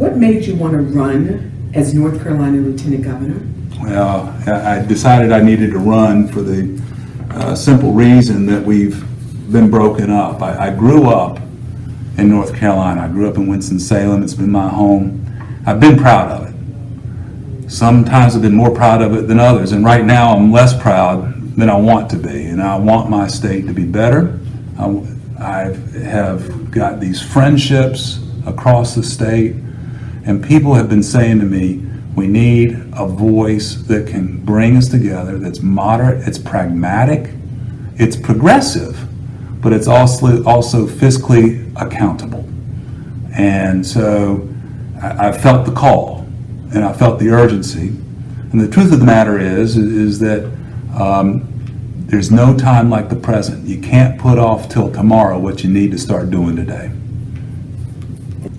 What made you want to run as North Carolina Lieutenant Governor? Well, I decided I needed to run for the simple reason that we've been broken up. I grew up in North Carolina. I grew up in Winston-Salem. It's been my home. I've been proud of it. Sometimes I've been more proud of it than others, and right now I'm less proud than I want to be, and I want my state to be better. I have got these friendships across the state, and people have been saying to me, we need a voice that can bring us together, that's moderate, it's pragmatic, it's progressive, but it's also fiscally accountable. And so I felt the call, and I felt the urgency. And the truth of the matter is that there's no time like the present. You can't put off till tomorrow what you need to start doing today.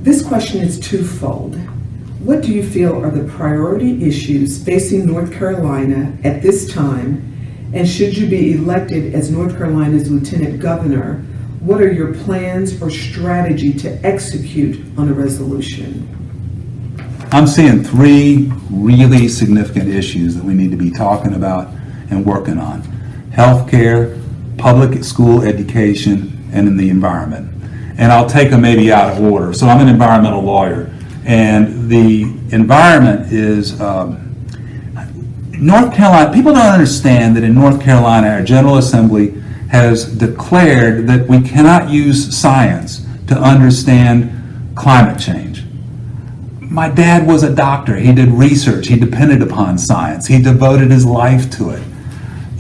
This question is twofold. What do you feel are the priority issues facing North Carolina at this time? And should you be elected as North Carolina's Lieutenant Governor, what are your plans or strategy to execute on a resolution? I'm seeing three really significant issues that we need to be talking about and working on. Healthcare, public school education, and in the environment. And I'll take them maybe out of order. So I'm an environmental lawyer, and the environment is North Carolina. People don't understand that in North Carolina, our General Assembly has declared that we cannot use science to understand climate change. My dad was a doctor. He did research. He depended upon science. He devoted his life to it.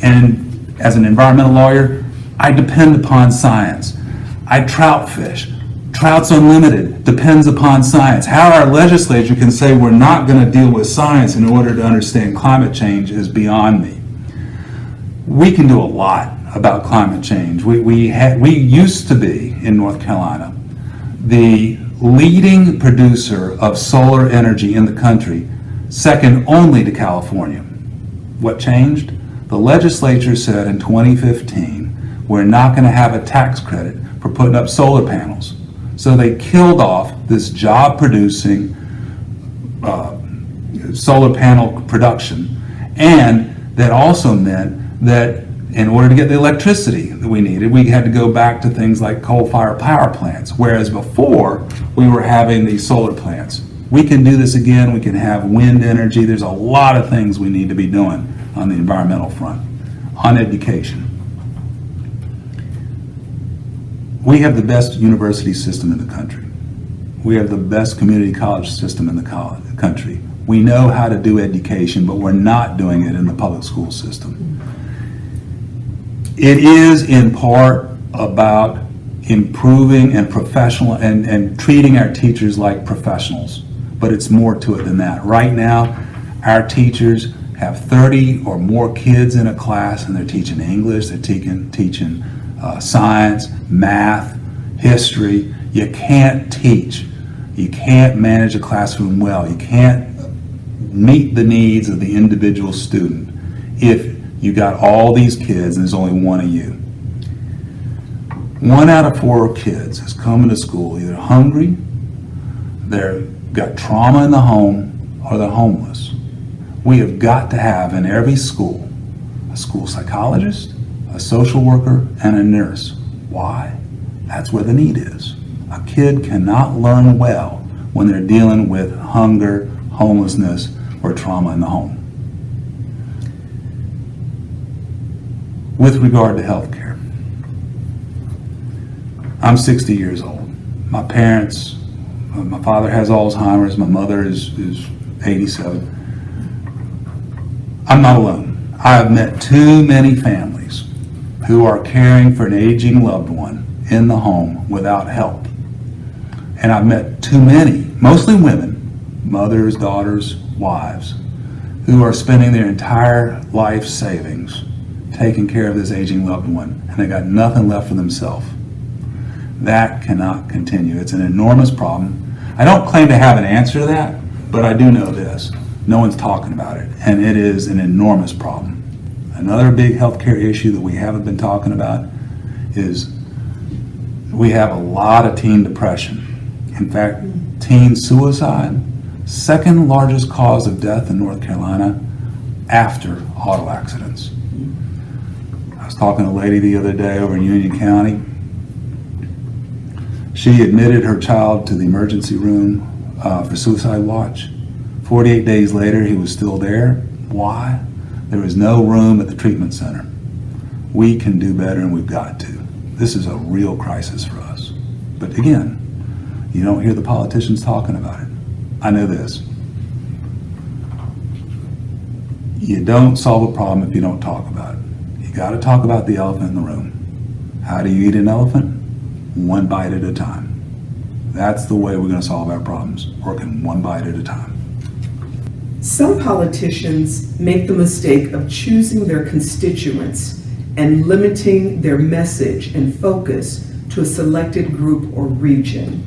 And as an environmental lawyer, I depend upon science. I trout fish. Trout's unlimited, depends upon science. How our legislature can say we're not going to deal with science in order to understand climate change is beyond me. We can do a lot about climate change. We used to be, in North Carolina, the leading producer of solar energy in the country, second only to California. What changed? The legislature said in 2015, we're not going to have a tax credit for putting up solar panels. So they killed off this job-producing solar panel production. And that also meant that in order to get the electricity that we needed, we had to go back to things like coal-fired power plants, whereas before we were having these solar plants. We can do this again. We can have wind energy. There's a lot of things we need to be doing on the environmental front. On education, we have the best university system in the country. We have the best community college system in the country. We know how to do education, but we're not doing it in the public school system. It is in part about improving and and treating our teachers like professionals, but it's more to it than that. Right now, our teachers have 30 or more kids in a class, and they're teaching English, they're teaching science, math, history. You can't teach. You can't manage a classroom well. You can't meet the needs of the individual student if you got all these kids and there's only one of you. 1 out of 4 kids is coming to school either hungry, they've got trauma in the home, or they're homeless. We have got to have in every school a school psychologist, a social worker, and a nurse. Why? That's where the need is. A kid cannot learn well when they're dealing with hunger, homelessness, or trauma in the home. With regard to health care, I'm 60 years old. My parents, my father has Alzheimer's, my mother is 87. I'm not alone. I have met too many families who are caring for an aging loved one in the home without help. And I've met too many, mostly women, mothers, daughters, wives, who are spending their entire life savings taking care of this aging loved one, and they got nothing left for themselves. That cannot continue. It's an enormous problem. I don't claim to have an answer to that, but I do know this. No one's talking about it, and it is an enormous problem. Another big healthcare issue that we haven't been talking about is we have a lot of teen depression In fact, teen suicide, second largest cause of death in North Carolina after auto accidents. I was talking to a lady the other day over in Union County. She admitted her child to the emergency room for suicide watch. 48 days later, he was still there. Why? There was no room at the treatment center. We can do better, and we've got to. This is a real crisis for us. But again, you don't hear the politicians talking about it. I know this. You don't solve a problem if you don't talk about it. You got to talk about the elephant in the room. How do you eat an elephant? One bite at a time. That's the way we're going to solve our problems, working one bite at a time. Some politicians make the mistake of choosing their constituents and limiting their message and focus to a selected group or region.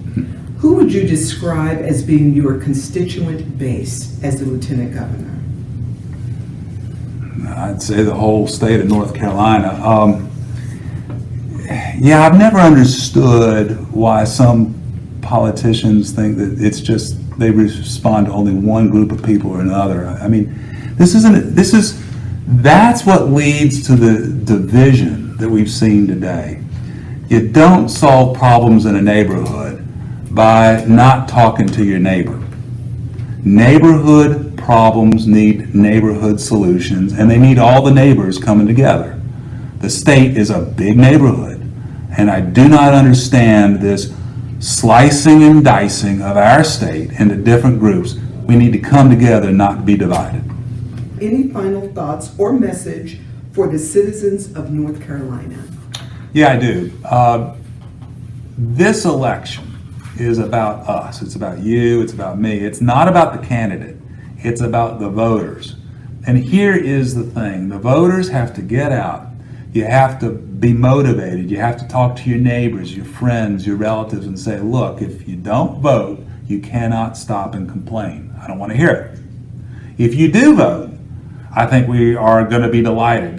Who would you describe as being your constituent base as the Lieutenant Governor? I'd say the whole state of North Carolina. Yeah, I've never understood why some politicians think that it's just they respond to only one group of people or another. I mean, that's what leads to the division that we've seen today. You don't solve problems in a neighborhood by not talking to your neighbor. Neighborhood problems need neighborhood solutions, and they need all the neighbors coming together. The state is a big neighborhood, and I do not understand this slicing and dicing of our state into different groups. We need to come together, not be divided. Any final thoughts or message for the citizens of North Carolina? Yeah, I do. This election is about us. It's about you. It's about me. It's not about the candidate. It's about the voters. And here is the thing. The voters have to get out. You have to be motivated. You have to talk to your neighbors, your friends, your relatives, and say, look, if you don't vote, you cannot stop and complain. I don't want to hear it. If you do vote, I think we are going to be delighted.